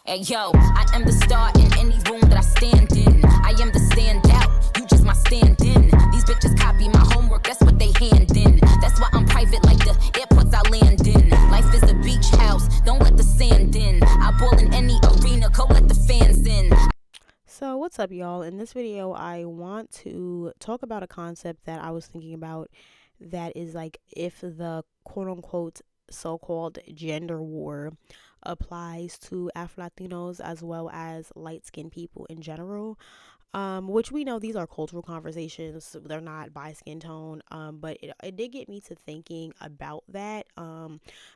Hey yo, I am the star in any room that I stand in. I am the standout, you just my stand-in. These bitches copy my homework, that's what they hand in. That's why I'm private like the airports I land in. Life is a beach house, don't let the sand in. I ball in any arena, go let the fans in. So what's up, y'all? In this video, I want to talk about a concept that I was thinking about, that is like if the quote-unquote so-called gender war applies to Afro-Latinos as well as light-skinned people in general. Which we know these are cultural conversations, so they're not by skin tone. But it did get me to thinking about that,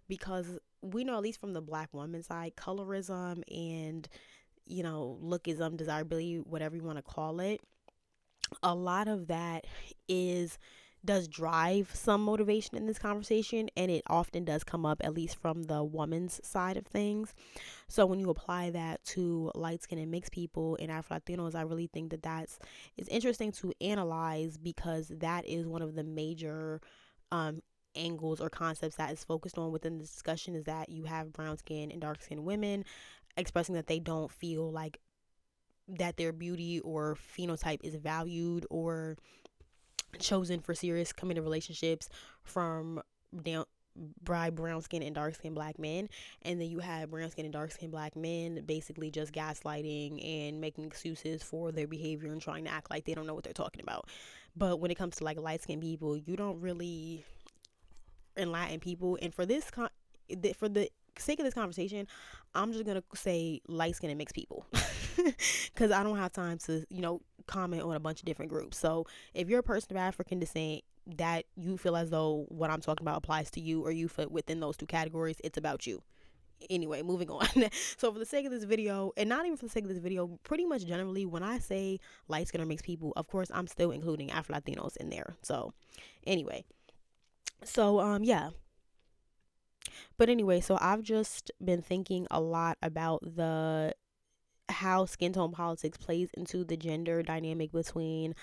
because we know, at least from the Black woman side, colorism and lookism, desirability, whatever you want to call it, a lot of that does drive some motivation in this conversation, and it often does come up, at least from the woman's side of things. So when you apply that to light skin and mixed people and Afro Latinos, I really think that it's interesting to analyze, because that is one of the major angles or concepts that is focused on within the discussion, is that you have brown skin and dark skinned women expressing that they don't feel like that their beauty or phenotype is valued or chosen for serious committed relationships from down by brown skin and dark skin Black men. And then you have brown skin and dark skin Black men basically just gaslighting and making excuses for their behavior and trying to act like they don't know what they're talking about. But when it comes to like light skinned people, you don't really enlighten people. And for for the sake of this conversation, I'm just gonna say light skin and mixed people, because I don't have time to comment on a bunch of different groups. So if you're a person of African descent that you feel as though what I'm talking about applies to you, or you fit within those two categories, it's about you. Anyway, moving on. So for the sake of this video, and not even for the sake of this video, pretty much generally, when I say light skin or mixed people, of course I'm still including Afro Latinos in there. So anyway, yeah. But anyway, so I've just been thinking a lot about the how skin tone politics plays into the gender dynamic between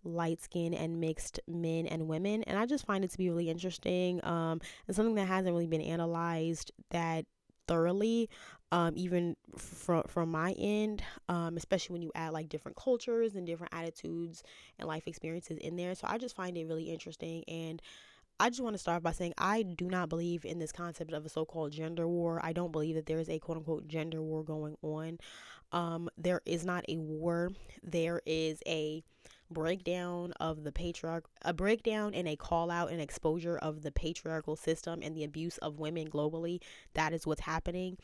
light skin and mixed men and women, and I just find it to be really interesting, and something that hasn't really been analyzed that thoroughly, even from my end, especially when you add like different cultures and different attitudes and life experiences in there. So I just find it really interesting, and I just want to start by saying I do not believe in this concept of a so-called gender war. I don't believe that there is a quote-unquote gender war going on. There is not a war. There is a breakdown of the a breakdown and a call out and exposure of the patriarchal system and the abuse of women globally. That is what's happening.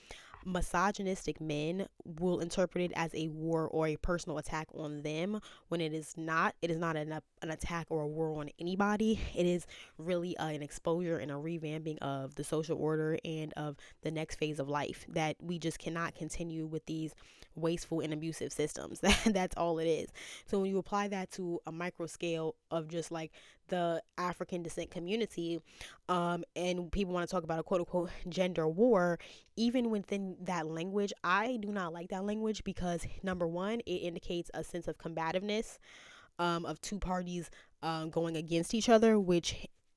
Misogynistic men will interpret it as a war or a personal attack on them, when it is not. It is not an attack or a war on anybody. It is really an exposure and a revamping of the social order and of the next phase of life, that we just cannot continue with these wasteful and abusive systems. That's all it is. So when you apply that to a micro scale of just like the African descent community, and people want to talk about a quote unquote gender war, even within that language, I do not like that language, because number one, it indicates a sense of combativeness, of two parties going against each other,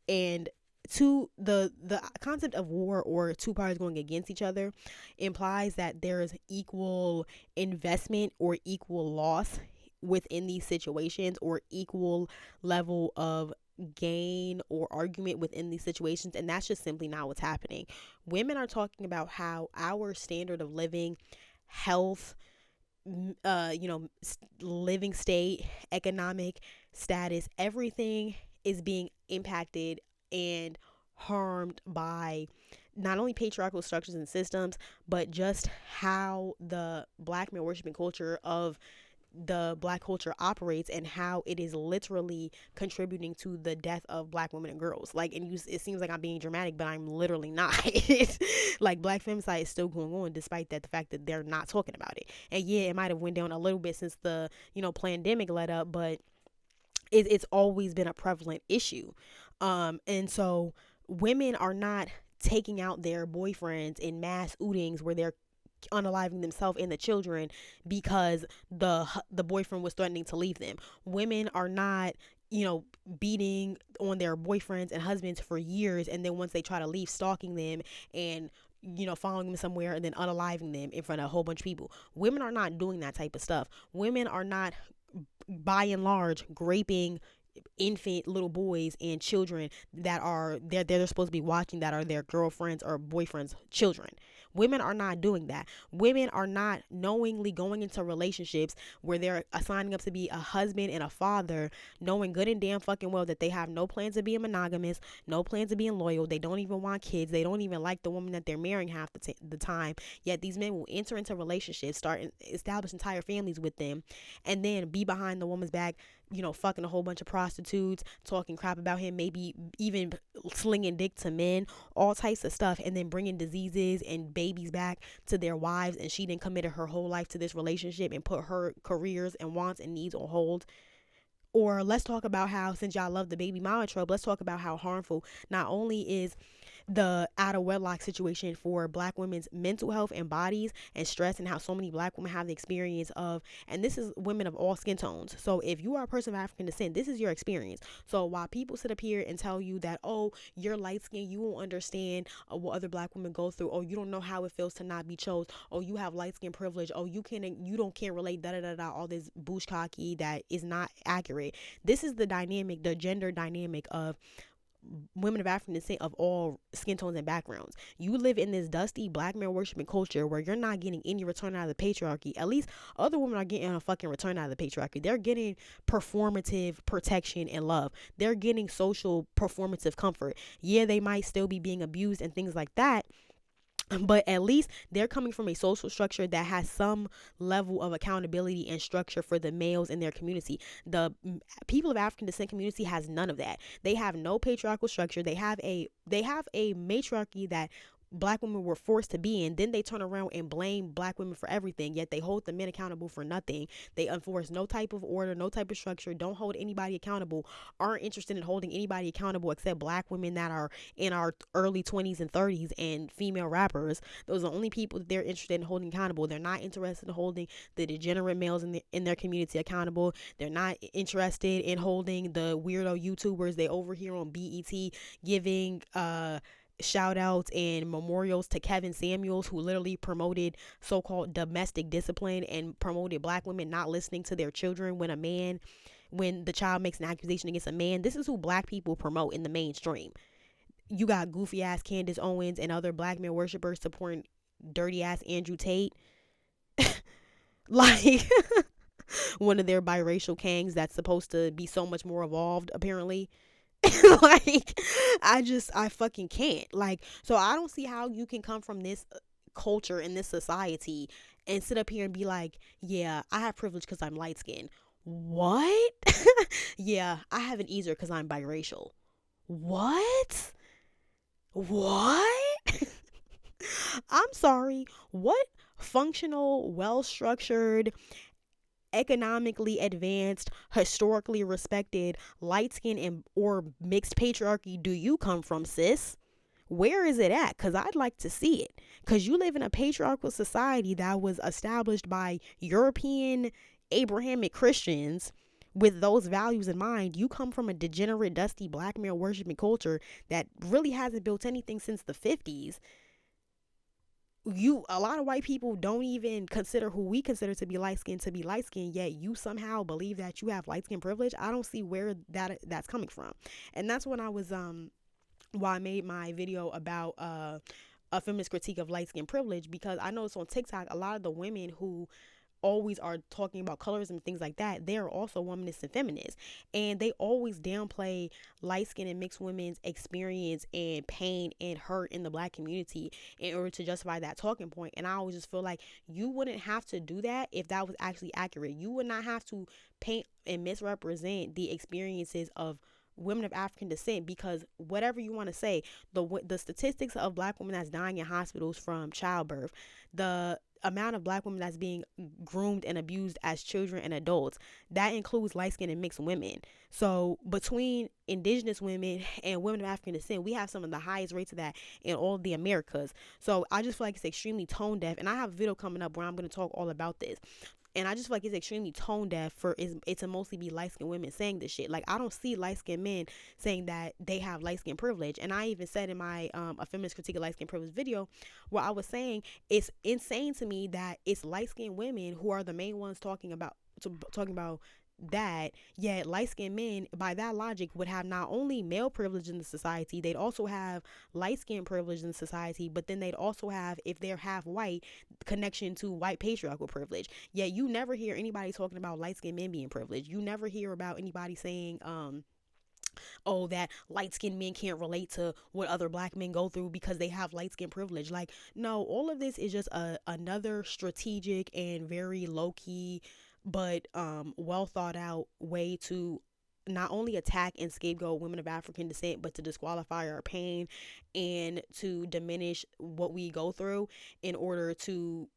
and to the concept of war or two parties going against each other implies that there is equal investment or equal loss within these situations, or equal level of gain or argument within these situations, and that's just simply not what's happening. Women are talking about how our standard of living, health, living state, economic status, everything is being impacted and harmed by not only patriarchal structures and systems, but just how the Black man worshiping culture of the Black culture operates, and how it is literally contributing to the death of Black women and girls. Like, and it seems like I'm being dramatic, but I'm literally not. Like, Black femicide is still going on, despite the fact that they're not talking about it. And yeah, it might have went down a little bit since the pandemic let up, but it's always been a prevalent issue. And so women are not taking out their boyfriends in mass outings where they're unaliving themselves and the children because the boyfriend was threatening to leave them. Women are not beating on their boyfriends and husbands for years, and then once they try to leave, stalking them and following them somewhere and then unaliving them in front of a whole bunch of people. Women are not doing that type of stuff. Women are not, by and large, raping infant little boys and children that are they're supposed to be watching, that are their girlfriends or boyfriends' children. Women are not doing that. Women are not knowingly going into relationships where they're signing up to be a husband and a father, knowing good and damn fucking well that they have no plans of being monogamous, no plans of being loyal. They don't even want kids. They don't even like the woman that they're marrying half the time. Yet these men will enter into relationships, establish entire families with them, and then be behind the woman's back, fucking a whole bunch of prostitutes, talking crap about him, maybe even slinging dick to men, all types of stuff, and then bringing diseases and babies back to their wives, and she then committed her whole life to this relationship and put her careers and wants and needs on hold. Or let's talk about how, since y'all love the baby mama trope, let's talk about how harmful not only is the out of wedlock situation for Black women's mental health and bodies and stress, and how so many Black women have the experience of, and this is women of all skin tones. So if you are a person of African descent, this is your experience. So while people sit up here and tell you that, oh, you're light skinned, you won't understand what other Black women go through, oh, you don't know how it feels to not be chose, oh, you have light skin privilege, oh, you can't relate, all this bushkaki that is not accurate. This is the dynamic, the gender dynamic of women of African descent of all skin tones and backgrounds. You live in this dusty Black male worshiping culture where you're not getting any return out of the patriarchy. At least other women are getting a fucking return out of the patriarchy. They're getting performative protection and love. They're getting social performative comfort. Yeah, they might still be being abused and things like that, but at least they're coming from a social structure that has some level of accountability and structure for the males in their community. The people of African descent community has none of that. They have no patriarchal structure. They have a matriarchy that Black women were forced to be in. Then they turn around and blame Black women for everything, yet they hold the men accountable for nothing. They enforce no type of order, no type of structure, don't hold anybody accountable, aren't interested in holding anybody accountable except Black women that are in our early 20s and 30s and female rappers. Those are the only people that they're interested in holding accountable. They're not interested in holding the degenerate males in their community accountable. They're not interested in holding the weirdo YouTubers they over here on BET giving shout outs and memorials to Kevin Samuels, who literally promoted so-called domestic discipline and promoted Black women not listening to their children when the child makes an accusation against a man. This is who Black people promote in the mainstream. You got goofy ass Candace Owens and other Black male worshipers supporting dirty ass Andrew Tate, like one of their biracial kangs that's supposed to be so much more evolved apparently. Like, I fucking can't. Like, so I don't see how you can come from this culture and this society and sit up here and be like, yeah, I have privilege because I'm light skinned. What? Yeah, I have an easier because I'm biracial. What? I'm sorry. What functional, well-structured, economically advanced, historically respected, light skin and or mixed patriarchy do you come from, sis? Where is it at? Because I'd like to see it. Because you live in a patriarchal society that was established by European Abrahamic Christians with those values in mind. You come from a degenerate, dusty Black male worshiping culture that really hasn't built anything since the 50s. A lot of white people don't even consider who we consider to be light skinned, yet you somehow believe that you have light skin privilege. I don't see where that's coming from. And that's when I was why I made my video about a feminist critique of light skin privilege, because I noticed on TikTok a lot of the women who always are talking about colorism and things like that, they're also womanists and feminists, and they always downplay light skin and mixed women's experience and pain and hurt in the Black community in order to justify that talking point. And I always just feel like you wouldn't have to do that if that was actually accurate. You would not have to paint and misrepresent the experiences of women of African descent, because whatever you want to say, the statistics of Black women that's dying in hospitals from childbirth, the amount of Black women that's being groomed and abused as children and adults, that includes light-skinned and mixed women. So between indigenous women and women of African descent, we have some of the highest rates of that in all of the Americas. So I just feel like it's extremely tone deaf, and I have a video coming up where I'm going to talk all about this. And I just feel like it's extremely tone deaf for it to mostly be light-skinned women saying this shit. Like, I don't see light-skinned men saying that they have light-skinned privilege. And I even said in my a feminist critique of light-skinned privilege video, where I was saying it's insane to me that it's light-skinned women who are the main ones talking about that, yet light-skinned men by that logic would have not only male privilege in the society, they'd also have light-skinned privilege in society, but then they'd also have, if they're half white, connection to white patriarchal privilege. Yet you never hear anybody talking about light-skinned men being privileged. You never hear about anybody saying oh, that light-skinned men can't relate to what other black men go through because they have light-skinned privilege. Like, no, all of this is just another strategic and very low-key but well thought out way to not only attack and scapegoat women of African descent, but to disqualify our pain and to diminish what we go through in order to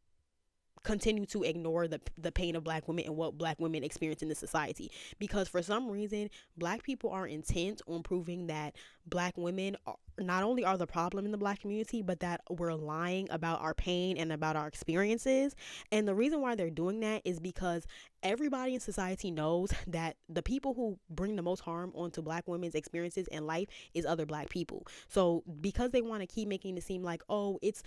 continue to ignore the pain of black women and what black women experience in the society. Because for some reason, black people are intent on proving that black women are, not only are the problem in the black community, but that we're lying about our pain and about our experiences. And the reason why they're doing that is because everybody in society knows that the people who bring the most harm onto black women's experiences in life is other black people. So because they want to keep making it seem like, oh, it's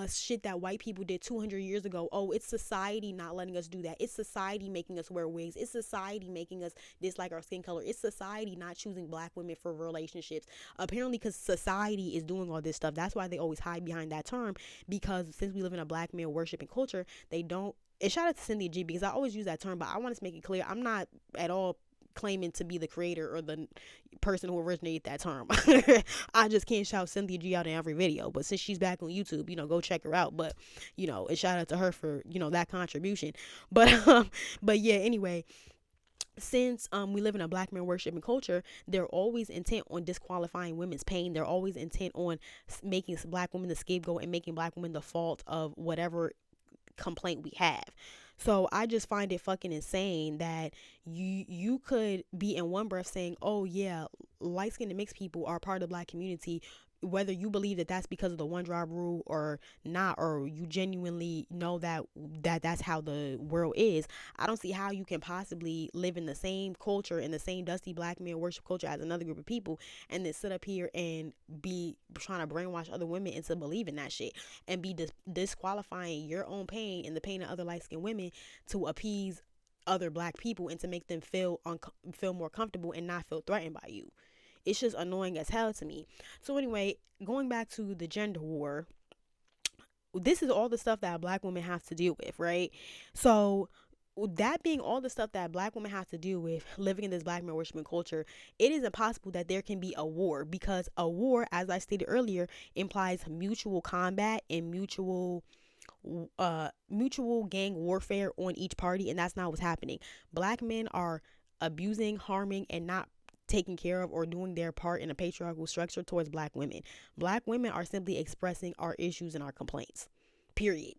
shit that white people did 200 years ago. Oh, it's society not letting us do that. It's society making us wear wigs. It's society making us dislike our skin color. It's society not choosing black women for relationships. Apparently, because society is doing all this stuff. That's why they always hide behind that term, because since we live in a black male worshiping culture, they don't. And shout out to Cynthia G, because I always use that term, but I want to make it clear, I'm not at all claiming to be the creator or the person who originated that term. I just can't shout Cynthia G out in every video, but since she's back on YouTube, go check her out. But and shout out to her for that contribution. But yeah, anyway, since we live in a black man worshiping culture, they're always intent on disqualifying women's pain. They're always intent on making black women the scapegoat and making black women the fault of whatever complaint we have. So I just find it fucking insane that you could be in one breath saying, oh yeah, light-skinned and mixed people are part of the black community, whether you believe that that's because of the one job rule or not, or you genuinely know that's how the world is. I don't see how you can possibly live in the same culture, in the same dusty black man worship culture as another group of people, and then sit up here and be trying to brainwash other women into believing that shit, and be disqualifying your own pain and the pain of other light-skinned women to appease other black people and to make them feel more comfortable and not feel threatened by you. It's just annoying as hell to me. So anyway, going back to the gender war, this is all the stuff that black women have to deal with, right? So that being all the stuff that black women have to deal with living in this black man worshiping culture, it is impossible that there can be a war, because a war, as I stated earlier, implies mutual combat and mutual gang warfare on each party, and that's not what's happening. Black men are abusing, harming, and not taking care of or doing their part in a patriarchal structure towards black women. Black women are simply expressing our issues and our complaints. Period.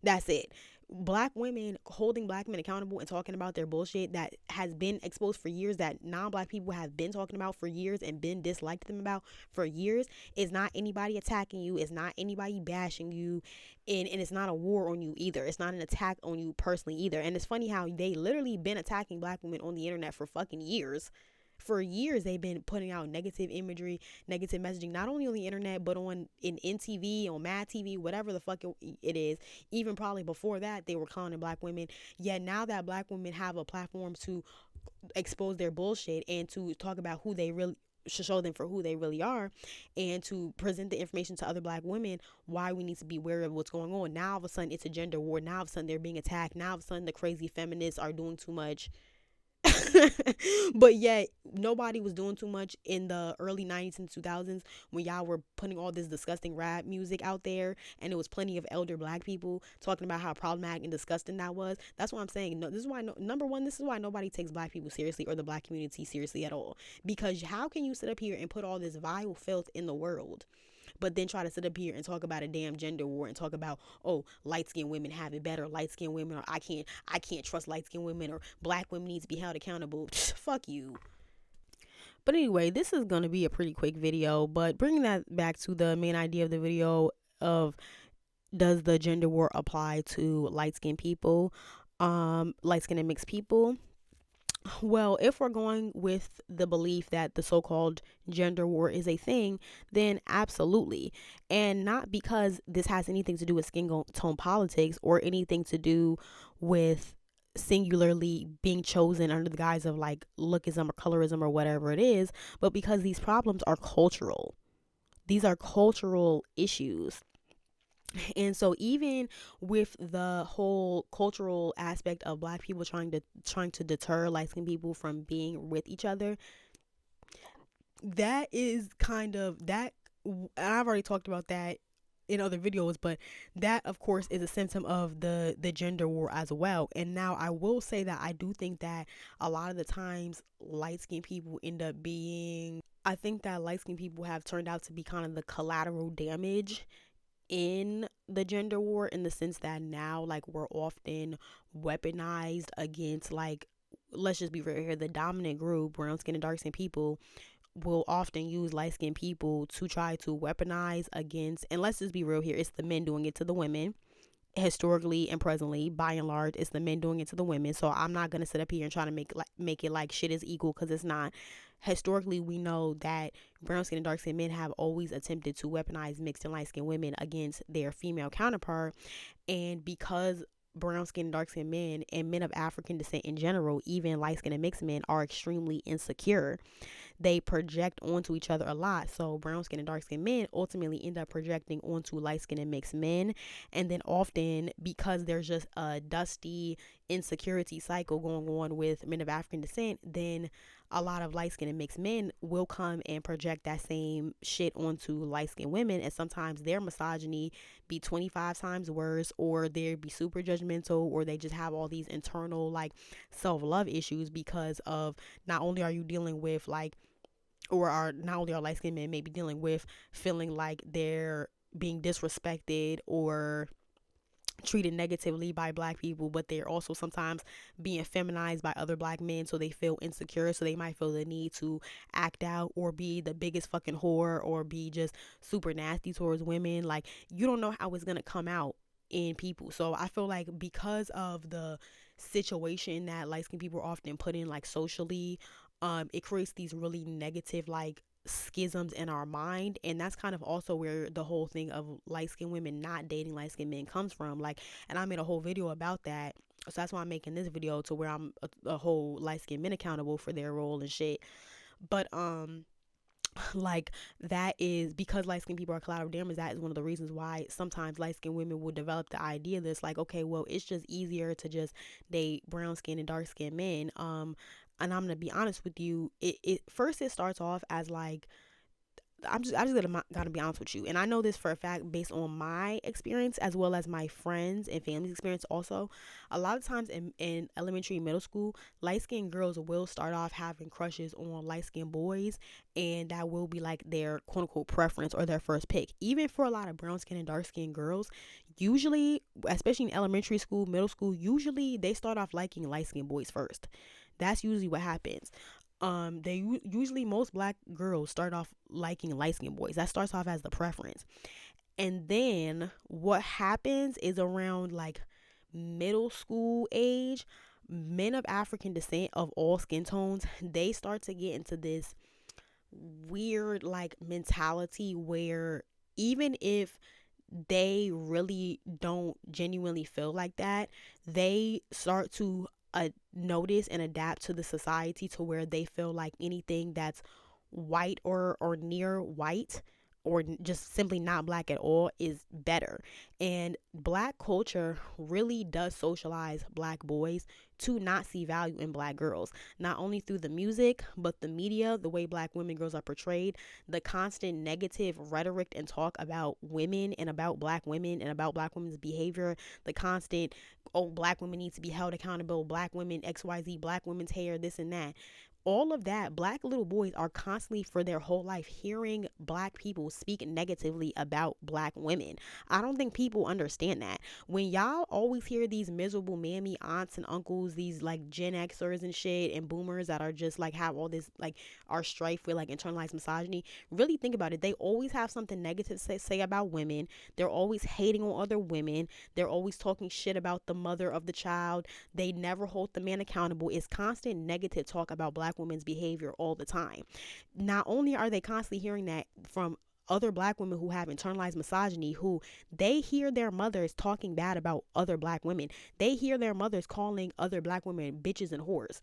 That's it. Black women holding black men accountable and talking about their bullshit that has been exposed for years, that non-black people have been talking about for years and been disliked them about for years, is not anybody attacking you. It's not anybody bashing you, and it's not a war on you either. It's not an attack on you personally either. And it's funny how they literally been attacking black women on the internet for fucking years. For years, they've been putting out negative imagery, negative messaging, not only on the internet, but in NTV, on Mad TV, whatever the fuck it is. Even probably before that, they were clowning black women. Yet now that black women have a platform to expose their bullshit and to talk about who they really should, show them for who they really are, and to present the information to other black women why we need to be aware of what's going on. Now all of a sudden it's a gender war. Now all of a sudden they're being attacked. Now all of a sudden the crazy feminists are doing too much. But yet nobody was doing too much in the early 90s and 2000s when y'all were putting all this disgusting rap music out there, and it was plenty of elder black people talking about how problematic and disgusting that was. That's what I'm saying. No, this is why number one, this is why nobody takes black people seriously or the black community seriously at all, because how can you sit up here and put all this vile filth in the world, but then try to sit up here and talk about a damn gender war and talk about, oh, light-skinned women have it better, light-skinned women, or I can't trust light-skinned women, or black women need to be held accountable. Fuck you. But anyway, this is going to be a pretty quick video, but bringing that back to the main idea of the video of, does the gender war apply to light-skinned people? light skinned and mixed people. Well, if we're going with the belief that the so-called gender war is a thing, then absolutely. And not because this has anything to do with skin tone politics or anything to do with singularly being chosen under the guise of like lookism or colorism or whatever it is, but because these problems are cultural. These are cultural issues. And so even with the whole cultural aspect of black people trying to deter light skinned people from being with each other, that is kind of that, I've already talked about that in other videos, but that of course is a symptom of the gender war as well. And now I will say that I do think that a lot of the times light skinned people end up being, I think that light skinned people have turned out to be kind of the collateral damage in the gender war, in the sense that now like we're often weaponized against, like, let's just be real here, the dominant group, brown skin and dark skin people, will often use light skinned people to try to weaponize against, and let's just be real here, it's the men doing it to the women. Historically and presently, by and large, it's the men doing it to the women. So I'm not gonna sit up here and try to make it like shit is equal, because it's not. Historically, we know that brown skin and dark skin men have always attempted to weaponize mixed and light skinned women against their female counterpart. And because brown skin and dark skin men and men of African descent in general, even light skin and mixed men, are extremely insecure, they project onto each other a lot. So brown skin and dark skin men ultimately end up projecting onto light skin and mixed men. And then often, because there's just a dusty insecurity cycle going on with men of African descent, then a lot of light skin and mixed men will come and project that same shit onto light skinned women. And sometimes their misogyny be 25 times worse, or they be super judgmental, or they just have all these internal like self-love issues, because of not only are you dealing with like, or are not only are light skinned men maybe dealing with feeling like they're being disrespected or treated negatively by black people, but they're also sometimes being feminized by other black men, so they feel insecure, so they might feel the need to act out or be the biggest fucking whore or be just super nasty towards women. Like, you don't know how it's gonna come out in people. So I feel like because of the situation that light skinned people are often put in, like socially, it creates these really negative like schisms in our mind. And that's kind of also where the whole thing of light skinned women not dating light skinned men comes from. Like, and I made a whole video about that, so that's why I'm making this video, to where I'm a whole light skinned men accountable for their role and shit. But like, that is because light skinned people are collateral damage. That is one of the reasons why sometimes light skinned women will develop the idea that's like, okay, well, it's just easier to just date brown skin and dark skinned men. And I'm gonna be honest with you, it first, it starts off as like, I just gotta be honest with you, and I know this for a fact based on my experience as well as my friends and family's experience. Also, a lot of times in elementary and middle school, light skinned girls will start off having crushes on light skinned boys, and that will be like their quote unquote preference or their first pick. Even for a lot of brown skin and dark skinned girls, usually, especially in elementary school, middle school, usually they start off liking light skinned boys first. That's usually what happens. They usually, most black girls start off liking light skinned boys. That starts off as the preference. And then what happens is, around like middle school age, men of African descent of all skin tones, they start to get into this weird like mentality where, even if they really don't genuinely feel like that, they start to notice and adapt to the society, to where they feel like anything that's white or near white, or just simply not black at all, is better. And black culture really does socialize black boys to not see value in black girls, not only through the music, but the media, the way black women girls are portrayed, the constant negative rhetoric and talk about women and about black women and about black women's behavior, the constant, oh, black women need to be held accountable, black women XYZ, black women's hair, this and that. all of that, black little boys are constantly for their whole life hearing black people speak negatively about black women. I don't think people understand that. When y'all always hear these miserable mammy aunts and uncles, these like Gen Xers and shit and boomers that are just like have all this like are strife with like internalized misogyny, really think about it. They always have something negative to say about women. They're always hating on other women. They're always talking shit about the mother of the child. They never hold the man accountable. It's constant negative talk about black women's behavior all the time. Not only are they constantly hearing that from other black women who have internalized misogyny, who they hear their mothers talking bad about other black women. They hear their mothers calling other black women bitches and whores,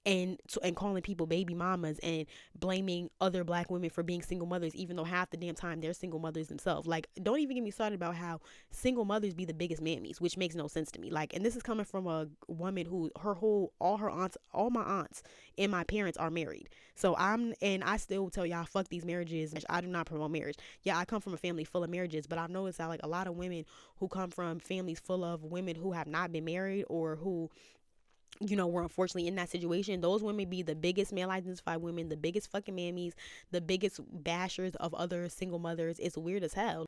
and calling people baby mamas and blaming other black women for being single mothers, even though half the damn time they're single mothers themselves. Like, don't even get me started about how single mothers be the biggest mammies, which makes no sense to me. Like, and this is coming from a woman who all my aunts and my parents are married. So I still tell y'all, fuck these marriages. I do not promote marriage. Yeah, I come from a family full of marriages, but I've noticed that like a lot of women who come from families full of women who have not been married or who were unfortunately in that situation, those women be the biggest male identified women, the biggest fucking mammies, the biggest bashers of other single mothers. It's weird as hell.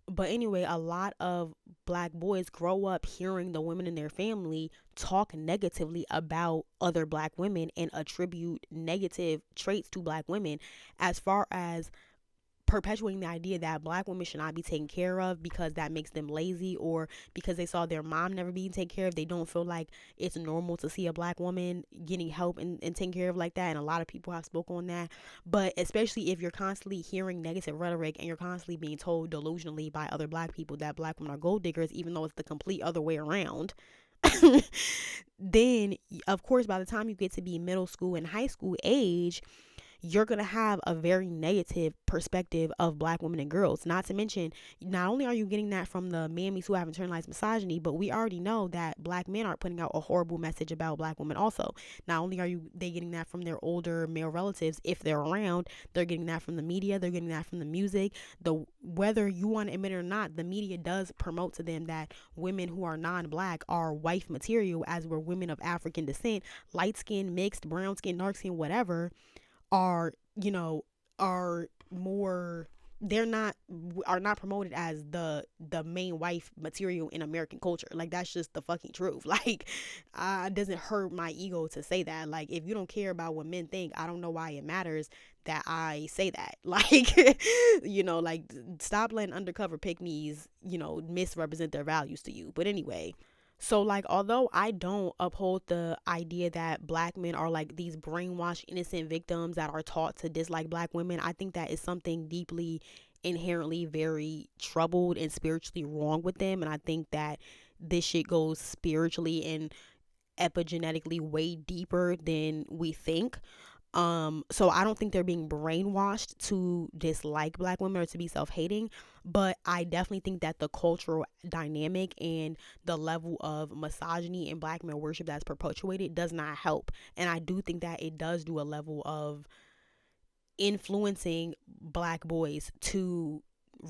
But anyway, a lot of black boys grow up hearing the women in their family talk negatively about other black women and attribute negative traits to black women, as far as perpetuating the idea that black women should not be taken care of because that makes them lazy, or because they saw their mom never being taken care of, they don't feel like it's normal to see a black woman getting help and taken care of like that. And a lot of people have spoken on that. But especially if you're constantly hearing negative rhetoric and you're constantly being told delusionally by other black people that black women are gold diggers, even though it's the complete other way around, then of course by the time you get to be middle school and high school age, you're going to have a very negative perspective of black women and girls. Not to mention, not only are you getting that from the mammies who have internalized misogyny, but we already know that black men are putting out a horrible message about black women also. Not only are they getting that from their older male relatives, if they're around, they're getting that from the media, they're getting that from the music. Whether you want to admit it or not, the media does promote to them that women who are non-black are wife material, as were women of African descent, light skin, mixed, brown skin, dark skin, whatever, are more, are not promoted as the main wife material in American culture. Like, that's just the fucking truth. Like, it doesn't hurt my ego to say that. Like, if you don't care about what men think, I don't know why it matters that I say that. Like, like, stop letting undercover pick-me's misrepresent their values to you. But anyway, so, like, although I don't uphold the idea that black men are like these brainwashed innocent victims that are taught to dislike black women, I think that is something deeply, inherently very troubled and spiritually wrong with them. And I think that this shit goes spiritually and epigenetically way deeper than we think. So I don't think they're being brainwashed to dislike black women or to be self-hating, but I definitely think that the cultural dynamic and the level of misogyny and black male worship that's perpetuated does not help. And I do think that it does do a level of influencing black boys to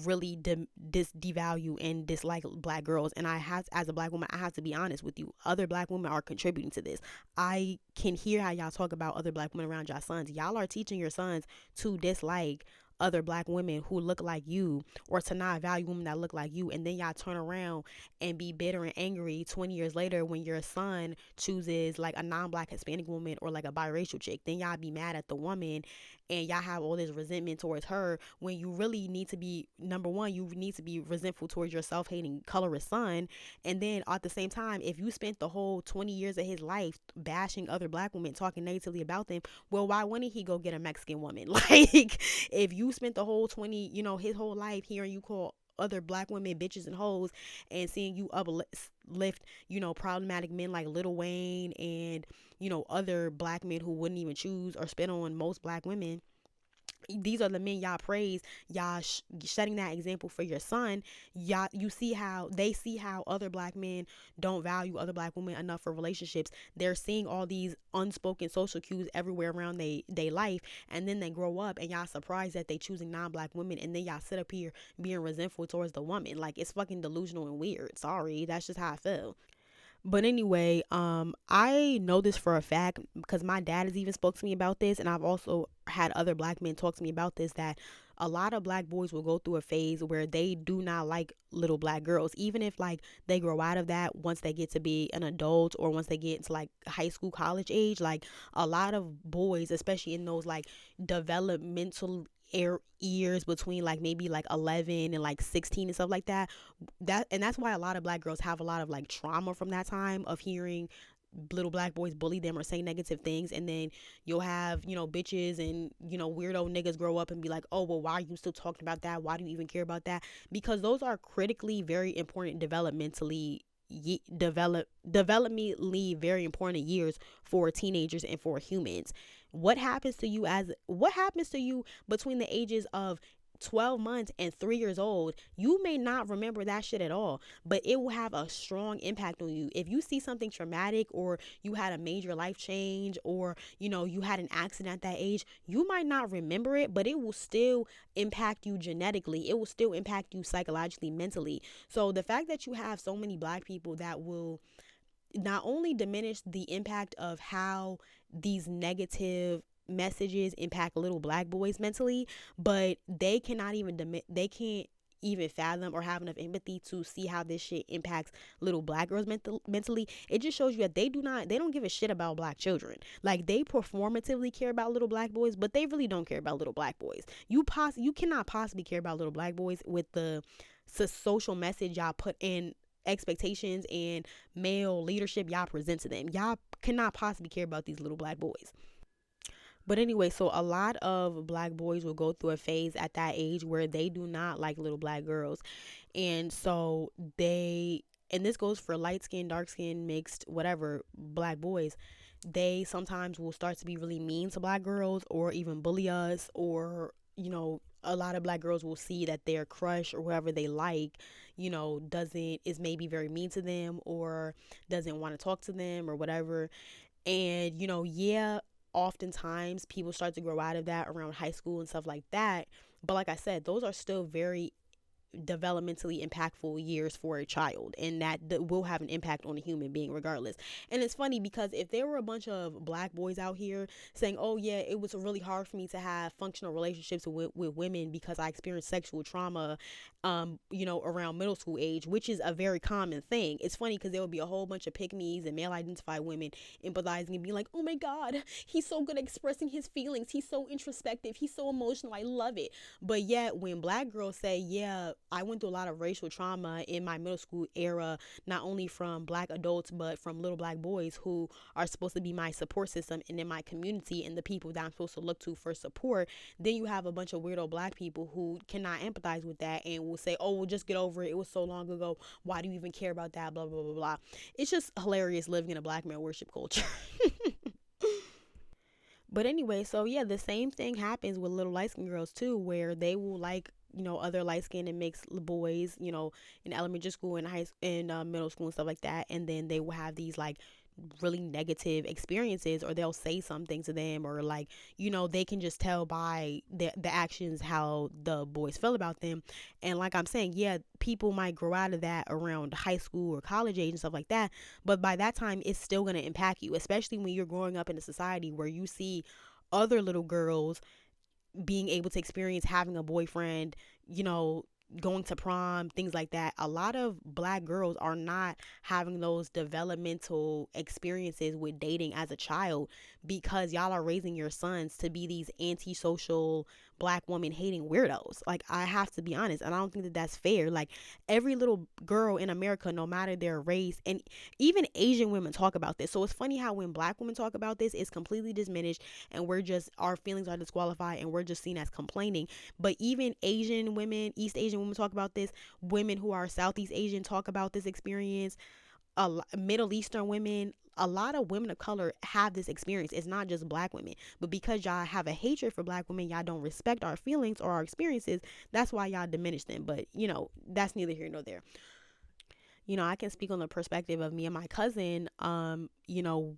really devalue and dislike black girls. And as a black woman, I have to be honest with you, other black women are contributing to this. I can hear how y'all talk about other black women around y'all sons. Y'all are teaching your sons to dislike other black women who look like you, or to not value women that look like you, and then y'all turn around and be bitter and angry 20 years later when your son chooses like a non-black Hispanic woman or like a biracial chick. Then y'all be mad at the woman and y'all have all this resentment towards her, when you really need to be, number one, you need to be resentful towards your self-hating colorist son. And then at the same time, if you spent the whole 20 years of his life bashing other black women, talking negatively about them, well, why wouldn't he go get a Mexican woman? Like, if you spent the whole his whole life hearing you call other black women bitches and hoes, and seeing you uplift problematic men like Lil Wayne and other black men who wouldn't even choose or spit on most black women, these are the men y'all praise, y'all setting that example for your son. You see how they see how other black men don't value other black women enough for relationships. They're seeing all these unspoken social cues everywhere around they life, and then they grow up and y'all surprised that they choosing non-black women, and then y'all sit up here being resentful towards the woman. Like, it's fucking delusional and weird. Sorry, that's just how I feel. But anyway, I know this for a fact because my dad has even spoke to me about this, and I've also had other black men talk to me about this, that a lot of black boys will go through a phase where they do not like little black girls, even if like they grow out of that once they get to be an adult or once they get into like high school, college age. Like a lot of boys, especially in those like developmental years between like maybe like 11 and like 16 and stuff like that, that's why a lot of black girls have a lot of like trauma from that time of hearing little black boys bully them or say negative things. And then you'll have, bitches and, weirdo niggas grow up and be like, oh, well, why are you still talking about that? Why do you even care about that? Because those are critically very important developmentally very important years for teenagers and for humans. What happens to you between the ages of 12 months and 3 years old? You may not remember that shit at all, but it will have a strong impact on you. If you see something traumatic, or you had a major life change, or you had an accident at that age, you might not remember it, but it will still impact you genetically. It will still impact you psychologically, mentally. So the fact that you have so many black people that will not only diminish the impact of how these negative messages impact little black boys mentally, but they can't even fathom or have enough empathy to see how this shit impacts little black girls mentally. It just shows you that they don't give a shit about black children. Like, they performatively care about little black boys, but they really don't care about little black boys. You cannot possibly care about little black boys with the social message y'all put in, expectations and male leadership y'all present to them. Y'all cannot possibly care about these little black boys. But anyway, so a lot of black boys will go through a phase at that age where they do not like little black girls. And so and this goes for light skin, dark skin, mixed, whatever, black boys. They sometimes will start to be really mean to black girls or even bully us, or, a lot of black girls will see that their crush or whoever they like, is maybe very mean to them or doesn't want to talk to them or whatever. And, yeah, oftentimes people start to grow out of that around high school and stuff like that. But like I said, those are still very developmentally impactful years for a child, and that will have an impact on a human being regardless. And it's funny because if there were a bunch of black boys out here saying, oh yeah, it was really hard for me to have functional relationships with women because I experienced sexual trauma around middle school age, which is a very common thing. It's funny because there will be a whole bunch of pick-me's and male identified women empathizing and being like, oh my god, he's so good at expressing his feelings, he's so introspective, he's so emotional, I love it. But yet when black girls say, yeah, I went through a lot of racial trauma in my middle school era, not only from black adults, but from little black boys who are supposed to be my support system and in my community and the people that I'm supposed to look to for support, then you have a bunch of weirdo black people who cannot empathize with that and will say, oh, well, just get over it. It was so long ago. Why do you even care about that? Blah, blah, blah, blah. It's just hilarious living in a black male worship culture. But anyway, so yeah, the same thing happens with little light skinned girls too, where they will like, other light skinned and mixed boys, in elementary school and middle school and stuff like that. And then they will have these like really negative experiences, or they'll say something to them, or like, they can just tell by the actions how the boys feel about them. And like I'm saying, yeah, people might grow out of that around high school or college age and stuff like that, but by that time it's still going to impact you, especially when you're growing up in a society where you see other little girls being able to experience having a boyfriend, going to prom, things like that. A lot of black girls are not having those developmental experiences with dating as a child because y'all are raising your sons to be these antisocial black woman hating weirdos. Like, I have to be honest, and I don't think that that's fair. Like, every little girl in America, no matter their race, and even Asian women talk about this. So it's funny how when black women talk about this, it's completely diminished and our feelings are disqualified and we're just seen as complaining. But even Asian women, East Asian women talk about this. Women who are Southeast Asian talk about this experience. Middle Eastern women, a lot of women of color have this experience. It's not just black women, but because y'all have a hatred for black women, y'all don't respect our feelings or our experiences. That's why y'all diminish them. But that's neither here nor there. I can speak on the perspective of me and my cousin.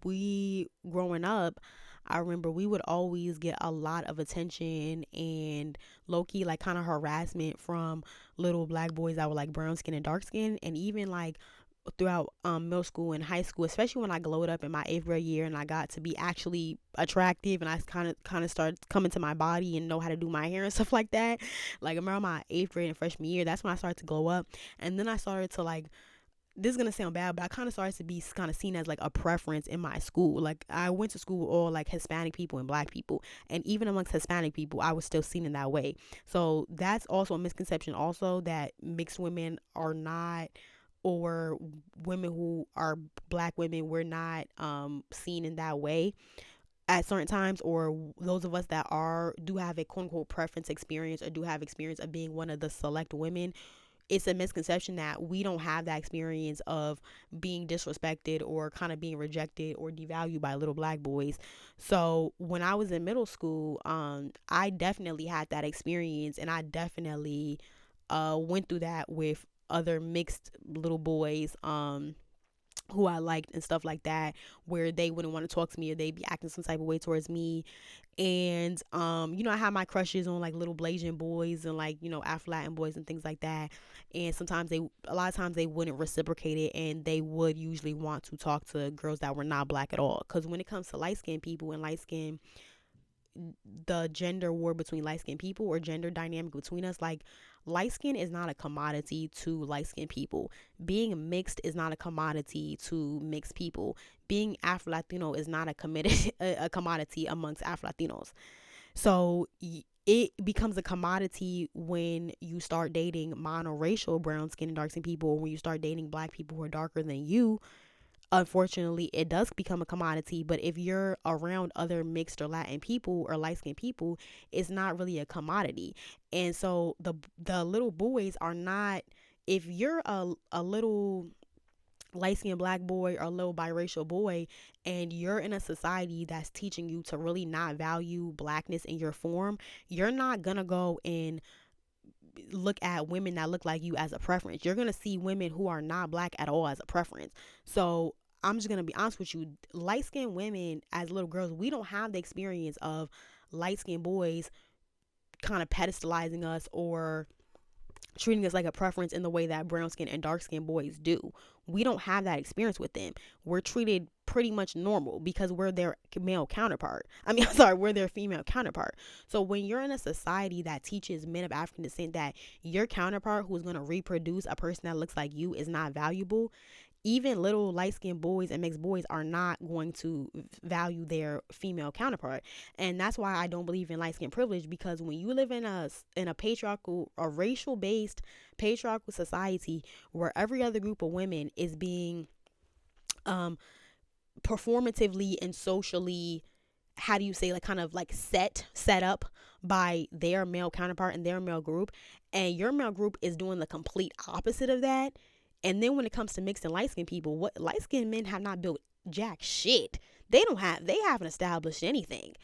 We growing up, I remember we would always get a lot of attention and low-key like kind of harassment from little black boys that were like brown skin and dark skin, and even like throughout middle school and high school, especially when I glowed up in my 8th grade year and I got to be actually attractive, and I kind of started coming to my body and know how to do my hair and stuff like that. Like around my 8th grade and freshman year, that's when I started to glow up. And then I started to like, this is gonna sound bad, but I kind of started to be kind of seen as like a preference in my school. Like I went to school with all like Hispanic people and Black people, and even amongst Hispanic people, I was still seen in that way. So that's also a misconception. Also, that mixed women are not, or women who are Black women, we're not seen in that way at certain times, or those of us that do have a quote unquote preference experience, or do have experience of being one of the select women. It's a misconception that we don't have that experience of being disrespected or kind of being rejected or devalued by little Black boys. So when I was in middle school, I definitely had that experience, and I definitely went through that with other mixed little boys who I liked and stuff like that, where they wouldn't want to talk to me, or they'd be acting some type of way towards me. And I had my crushes on like little Blasian boys and like, Afro Latin boys and things like that. And a lot of times they wouldn't reciprocate it, and they would usually want to talk to girls that were not Black at all. Because when it comes to light skinned people and the gender war between light skinned people, or gender dynamic between us, like light skin is not a commodity to light skinned people. Being mixed is not a commodity to mixed people. Being Afro Latino is not a commodity amongst Afro Latinos. So it becomes a commodity when you start dating monoracial brown skin and dark skin people, or when you start dating Black people who are darker than you. Unfortunately, it does become a commodity. But if you're around other mixed or Latin people or light skinned people, it's not really a commodity. And so the little boys are not, if you're a little light skinned Black boy or a little biracial boy, and you're in a society that's teaching you to really not value Blackness in your form, you're not gonna go and look at women that look like you as a preference. You're gonna see women who are not Black at all as a preference. So I'm just gonna be honest with you, light skinned women as little girls, we don't have the experience of light skinned boys kind of pedestalizing us or treating us like a preference in the way that brown skin and dark skin boys do. We don't have that experience with them. We're treated pretty much normal because we're their male counterpart. We're their female counterpart. So when you're in a society that teaches men of African descent that your counterpart who's going to reproduce a person that looks like you is not valuable, even little light-skinned boys and mixed boys are not going to value their female counterpart. And that's why I don't believe in light-skin privilege, because when you live in a patriarchal, a racial-based patriarchal society where every other group of women is being performatively and socially, how do you say, like kind of like set up by their male counterpart and their male group, and your male group is doing the complete opposite of that. And then when it comes to mixed and light-skinned people, what light-skinned men have not built jack shit. They haven't established anything.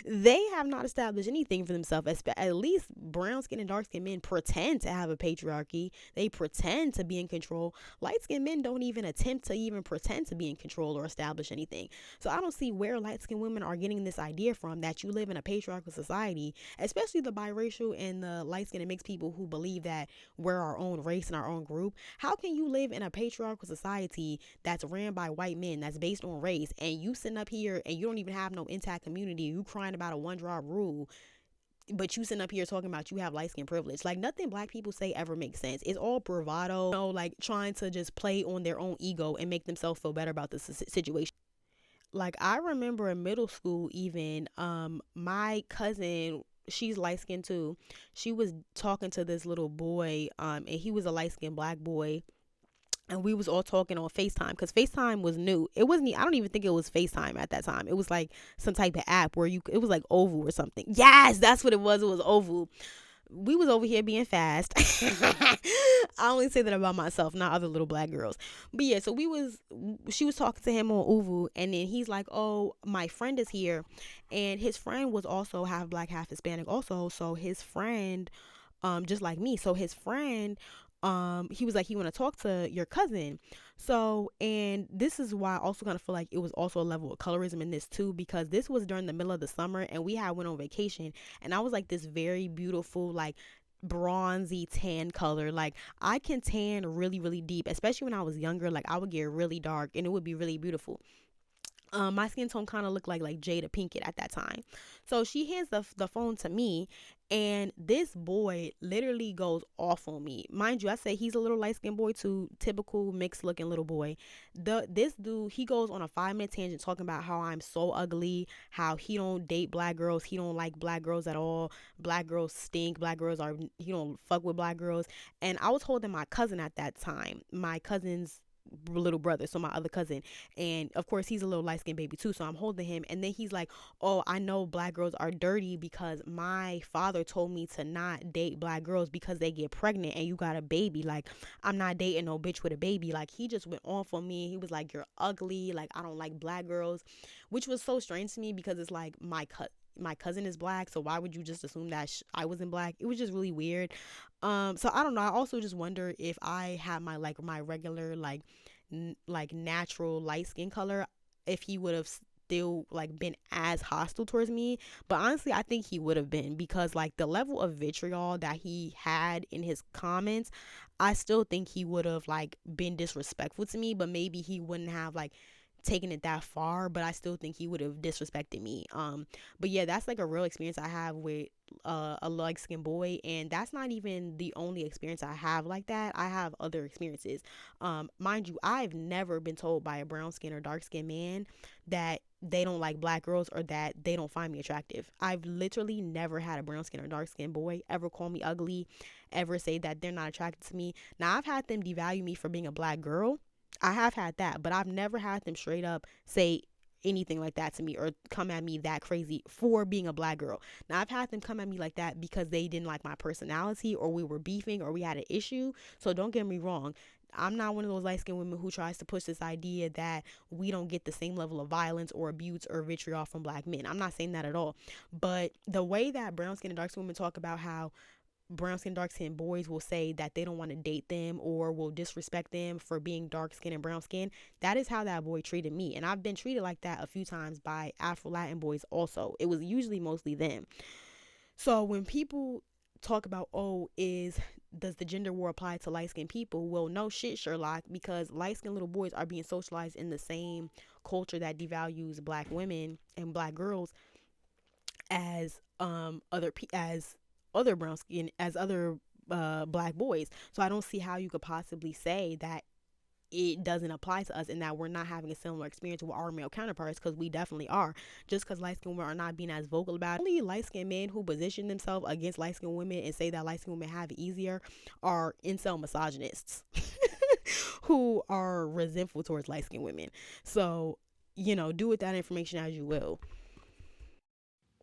They have not established anything for themselves. At least brown skin and dark skin men pretend to have a patriarchy. They pretend to be in control. Light skinned men don't even attempt to even pretend to be in control or establish anything. So I don't see where light skinned women are getting this idea from, that you live in a patriarchal society, especially the biracial and the light skinned and mixed people who believe that we're our own race and our own group. How can you live in a patriarchal society that's ran by white men, that's based on race, and you sitting up here and you don't even have no intact community? You crying about a one drop rule, but you sitting up here talking about you have light skin privilege. Like, nothing Black people say ever makes sense. It's all bravado, like trying to just play on their own ego and make themselves feel better about the situation. Like, I remember in middle school, even my cousin, she's light skinned too. She was talking to this little boy, and he was a light skinned Black boy. And we was all talking on FaceTime, because FaceTime was new. It wasn't, I don't even think it was FaceTime at that time. It was like some type of app where it was like Oval or something. Yes, that's what it was. It was Oval. We was over here being fast. I only say that about myself, not other little Black girls. But yeah, so she was talking to him on Oval, and then he's like, oh, my friend is here. And his friend was also half Black, half Hispanic also. So his friend, just like me. So his friend, he was like, he want to talk to your cousin. So, and this is why I also kind of feel like it was also a level of colorism in this too, because this was during the middle of the summer, and we had went on vacation, and I was like this very beautiful, like bronzy tan color. Like I can tan really, really deep, especially when I was younger. Like I would get really dark and it would be really beautiful. My skin tone kind of looked like Jada Pinkett at that time. So she hands the phone to me, and this boy literally goes off on me. Mind you, I say he's a little light skinned boy too, typical mixed looking little boy. This dude, he goes on a 5 minute tangent talking about how I'm so ugly, how he don't date black girls, he don't like black girls at all, black girls stink, black girls are, he don't fuck with black girls. And I was holding my cousin at that time, my cousin's little brother, so my other cousin, and of course he's a little light skinned baby too, so I'm holding him, and then he's like, oh, I know black girls are dirty because my father told me to not date black girls because they get pregnant and you got a baby. Like I'm not dating no bitch with a baby. Like he just went on for me. He was like, you're ugly, like I don't like black girls, which was so strange to me because it's like my cousin is black, so why would you just assume that I wasn't black? It was just really weird. So I don't know. I also just wonder if I had my regular like natural light skin color, if he would have still like been as hostile towards me. But honestly, I think he would have been, because like the level of vitriol that he had in his comments, I still think he would have like been disrespectful to me, but maybe he wouldn't have like taken it that far, but I still think he would have disrespected me. But yeah, that's like a real experience I have with a light skinned boy, and that's not even the only experience I have like that. I have other experiences. Mind you, I've never been told by a brown skin or dark skinned man that they don't like black girls or that they don't find me attractive. I've literally never had a brown skin or dark skinned boy ever call me ugly, ever say that they're not attracted to me. Now I've had them devalue me for being a black girl. I have had that, but I've never had them straight up say anything like that to me or come at me that crazy for being a black girl. Now I've had them come at me like that because they didn't like my personality, or we were beefing, or we had an issue. So don't get me wrong, I'm not one of those light skinned women who tries to push this idea that we don't get the same level of violence or abuse or vitriol from black men. I'm not saying that at all. But the way that brown skin and dark skin women talk about how brown skin, dark skin boys will say that they don't want to date them or will disrespect them for being dark skin and brown skin, that is how that boy treated me. And I've been treated like that a few times by Afro Latin boys also. It was usually mostly them. So when people talk about, oh, does the gender war apply to light skinned people? Well, no shit, Sherlock, because light skinned little boys are being socialized in the same culture that devalues black women and black girls as other brown skin, as other black boys. So I don't see how you could possibly say that it doesn't apply to us and that we're not having a similar experience with our male counterparts, because we definitely are. Just because light skinned women are not being as vocal about it. Only light skinned men who position themselves against light skinned women and say that light skinned women have it easier are incel misogynists who are resentful towards light skinned women. So, do with that information as you will.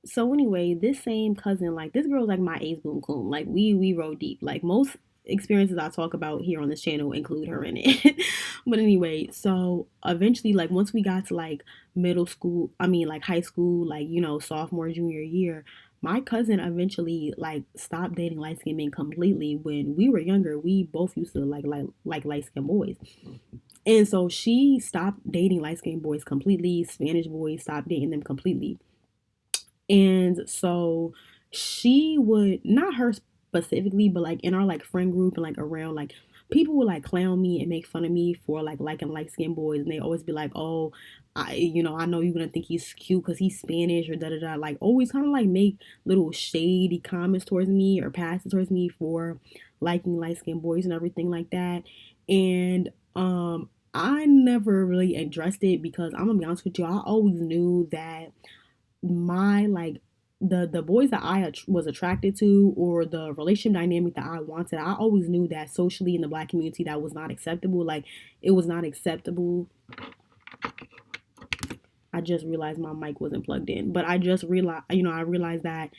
So anyway, this same cousin, like this girl's like my ace boom coon. Like we roll deep. Like most experiences I talk about here on this channel include her in it. But anyway, so eventually, like once we got to like middle school, I mean like high school, like sophomore junior year, my cousin eventually like stopped dating light skinned men completely. When we were younger, we both used to like light skinned boys. And so she stopped dating light skinned boys completely. Spanish boys, stopped dating them completely. And so she would, not her specifically, but like in our like friend group and like around, like people would like clown me and make fun of me for like liking light skinned boys, and they always be like, oh, I know you're gonna think he's cute because he's Spanish or da da da, like always kind of like make little shady comments towards me or passes towards me for liking light skinned boys and everything like that. And I never really addressed it because I'm gonna be honest with you, I always knew that my like the boys that I was attracted to, or the relationship dynamic that I wanted, I always knew that socially in the black community that was not acceptable. Like it was not acceptable. I just realized my mic wasn't plugged in, but I just realized, I realized that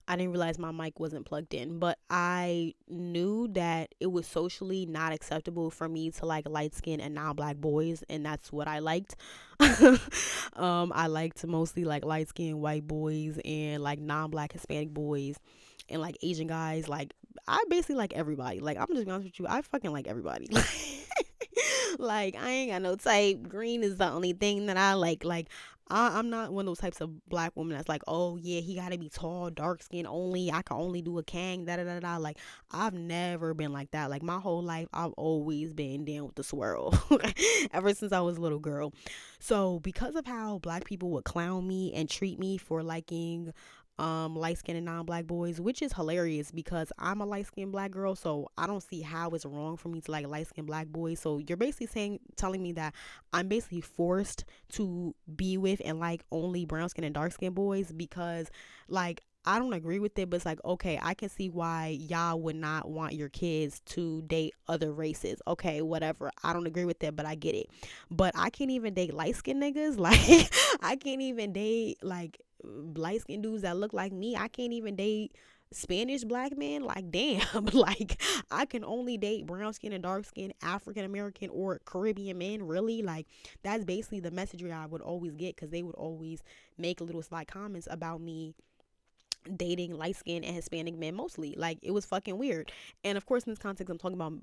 I didn't realize my mic wasn't plugged in, but I knew that it was socially not acceptable for me to like light skin and non-black boys, and that's what I liked. I liked mostly like light skinned white boys and like non-black Hispanic boys and like Asian guys. Like I basically like everybody. Like I'm just gonna be honest with you, I fucking like everybody. Like, I ain't got no type. Green is the only thing that I like. I'm not one of those types of black women that's like, oh yeah, he gotta be tall, dark skin only. I can only do a Kang, da da da da. Like, I've never been like that. Like, my whole life, I've always been down with the swirl, ever since I was a little girl. So because of how black people would clown me and treat me for liking light skinned and non-black boys, which is hilarious because I'm a light skinned black girl, so I don't see how it's wrong for me to like light skinned black boys. So you're basically telling me that I'm basically forced to be with and like only brown skinned and dark skinned boys because, like, I don't agree with it, but it's like, okay, I can see why y'all would not want your kids to date other races. Okay, whatever. I don't agree with that, but I get it. But I can't even date light skinned niggas. Like, I can't even date like light skinned dudes that look like me. I can't even date Spanish black men. Like, damn. Like, I can only date brown skin and dark skin African American or Caribbean men. Really? Like, that's basically the messaging I would always get because they would always make little slight comments about me dating light skinned and Hispanic men mostly. Like, it was fucking weird. And of course, in this context, I'm talking about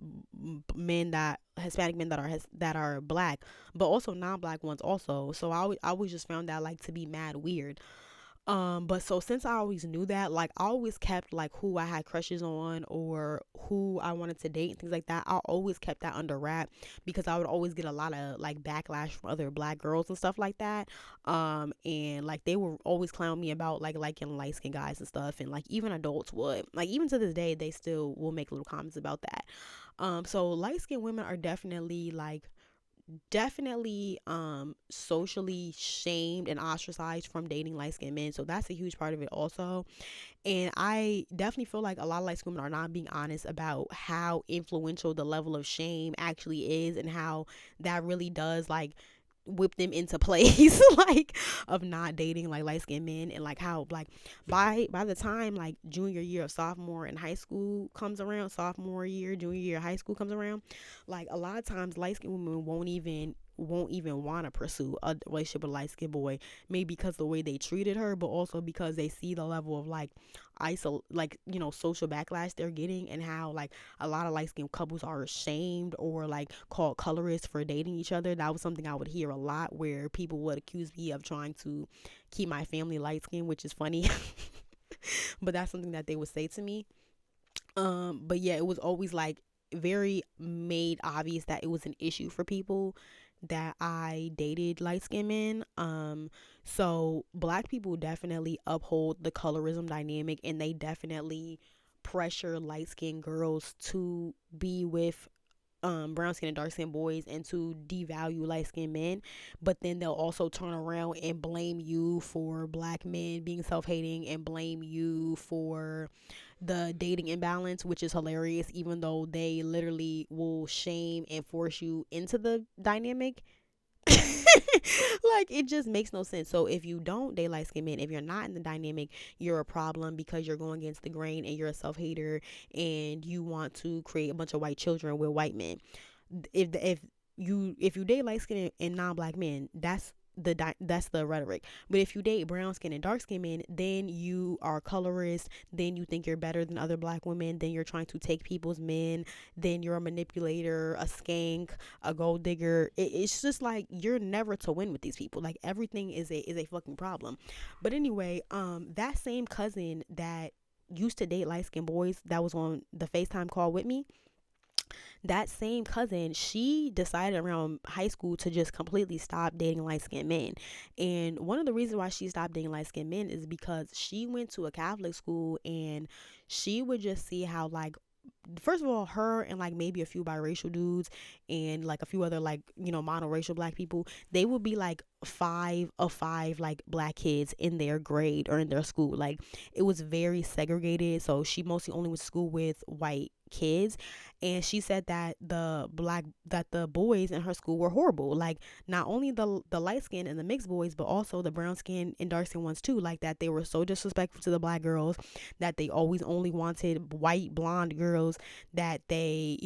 men that Hispanic men that are black, but also non-black ones also. So I always just found that like to be mad weird. But so since I always knew that, like, I always kept like who I had crushes on or who I wanted to date and things like that. I always kept that under wrap because I would always get a lot of like backlash from other black girls and stuff like that. And like they were always clown me about like liking light skinned guys and stuff, and like even adults would, like, even to this day they still will make little comments about that. So light skinned women are definitely socially shamed and ostracized from dating light skinned men. So that's a huge part of it also. And I definitely feel like a lot of light skinned women are not being honest about how influential the level of shame actually is and how that really does like whip them into place like of not dating like light skinned men, and like how like by the time like junior year of sophomore in high school comes around, sophomore year, junior year of high school comes around, like a lot of times light skinned women won't even want to pursue a relationship with a light skinned boy, maybe because of the way they treated her, but also because they see the level of like social backlash they're getting, and how like a lot of light skinned couples are ashamed or like called colorists for dating each other. That was something I would hear a lot, where people would accuse me of trying to keep my family light skinned, which is funny. But that's something that they would say to me. But yeah, it was always like very made obvious that it was an issue for people that I dated light skinned men. So black people definitely uphold the colorism dynamic, and they definitely pressure light skinned girls to be with brown skin and dark skin boys and to devalue light skinned men. But then they'll also turn around and blame you for black men being self hating and blame you for the dating imbalance, which is hilarious, even though they literally will shame and force you into the dynamic. Like, it just makes no sense. So if you don't date light skinned men, if you're not in the dynamic, you're a problem because you're going against the grain and you're a self hater and you want to create a bunch of white children with white men. If you date light skinned and non black men, that's the rhetoric. But if you date brown skin and dark skin men, then you are colorist, then you think you're better than other black women, then you're trying to take people's men, then you're a manipulator, a skank, a gold digger. It's just like you're never to win with these people. Like, everything is a fucking problem. But anyway, that same cousin that used to date light skinned boys that was on the FaceTime call with me, that same cousin, she decided around high school to just completely stop dating light skinned men. And one of the reasons why she stopped dating light skinned men is because she went to a Catholic school, and she would just see how, like, first of all, her and like maybe a few biracial dudes and like a few other like monoracial black people, they would be like 5 of 5 like black kids in their grade or in their school. Like, it was very segregated, so she mostly only went to school with white kids. And she said that the boys in her school were horrible, like not only the light skin and the mixed boys, but also the brown skin and dark skin ones too, like that they were so disrespectful to the black girls, that they always only wanted white blonde girls, that they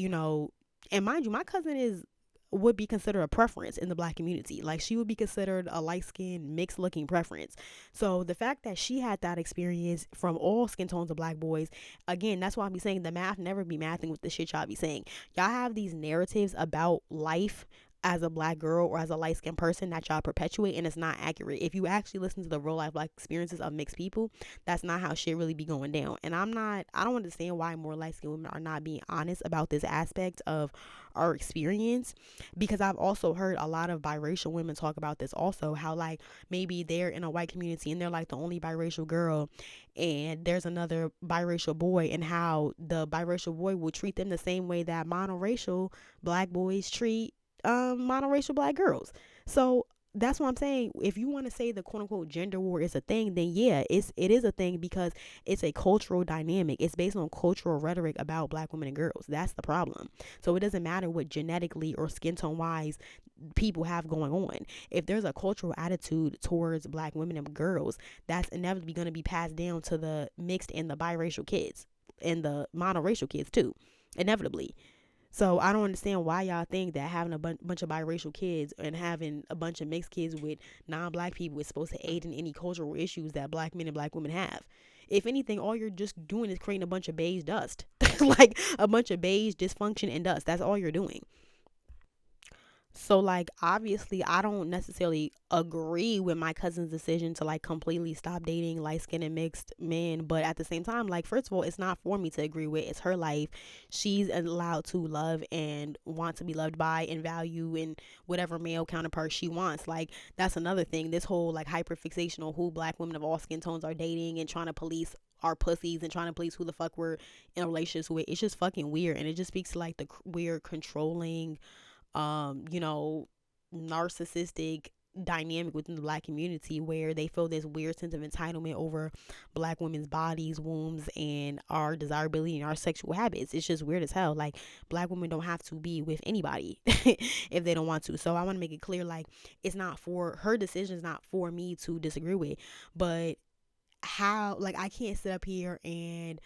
and mind you, my cousin is would be considered a preference in the black community. Like, she would be considered a light-skinned, mixed-looking preference. So the fact that she had that experience from all skin tones of black boys, again, that's why I be saying the math never be mathing with the shit y'all be saying. Y'all have these narratives about life as a black girl or as a light-skinned person that y'all perpetuate, and it's not accurate. If you actually listen to the real life black experiences of mixed people, that's not how shit really be going down. And I don't understand why more light-skinned women are not being honest about this aspect of our experience, because I've also heard a lot of biracial women talk about this also, how like maybe they're in a white community and they're like the only biracial girl, and there's another biracial boy, and how the biracial boy will treat them the same way that monoracial black boys treat monoracial black girls. So that's what I'm saying. If you want to say the quote unquote gender war is a thing, then yeah, it is a thing, because it's a cultural dynamic. It's based on cultural rhetoric about black women and girls. That's the problem. So it doesn't matter what genetically or skin tone wise people have going on. If there's a cultural attitude towards black women and girls, that's inevitably going to be passed down to the mixed and the biracial kids and the monoracial kids too, inevitably. So I don't understand why y'all think that having a bunch of biracial kids and having a bunch of mixed kids with non-black people is supposed to aid in any cultural issues that black men and black women have. If anything, all you're just doing is creating a bunch of beige dust. Like a bunch of beige dysfunction and dust. That's all you're doing. So like obviously I don't necessarily agree with my cousin's decision to like completely stop dating light skinned and mixed men, but at the same time, like, first of all, it's not for me to agree with. It's her life. She's allowed to love and want to be loved by and value in whatever male counterpart she wants. Like, that's another thing. This whole like hyperfixation on who black women of all skin tones are dating and trying to police our pussies and trying to police who the fuck we're in relationships with. It's just fucking weird, and it just speaks to like the weird controlling narcissistic dynamic within the black community, where they feel this weird sense of entitlement over black women's bodies, wombs, and our desirability and our sexual habits. It's just weird as hell. Like, black women don't have to be with anybody if they don't want to. So I want to make it clear, like, it's not for her decision, is not for me to disagree with, but how, like, I can't sit up here and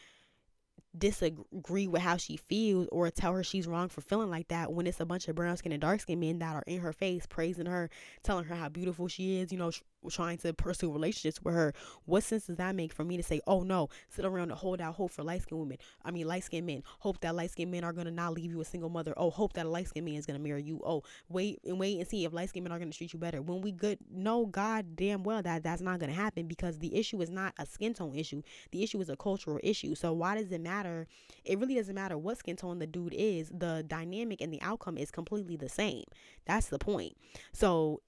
disagree with how she feels or tell her she's wrong for feeling like that when it's a bunch of brown skin and dark skin men that are in her face praising her, telling her how beautiful she is, trying to pursue relationships with her. What sense does that make for me to say, oh no, sit around and hold out hope for light skinned men, hope that light skinned men are gonna not leave you a single mother, oh, hope that a light skinned man is gonna marry you, oh, wait and see if light skinned men are gonna treat you better when we good? No, god damn well that's not gonna happen, because the issue is not a skin tone issue. The issue is a cultural issue. So why does it matter? It really doesn't matter what skin tone the dude is. The dynamic and the outcome is completely the same. That's the point. So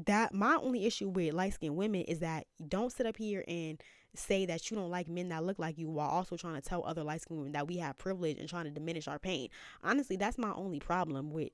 that my only issue with light-skinned women is that don't sit up here and say that you don't like men that look like you while also trying to tell other light-skinned women that we have privilege and trying to diminish our pain. Honestly, that's my only problem with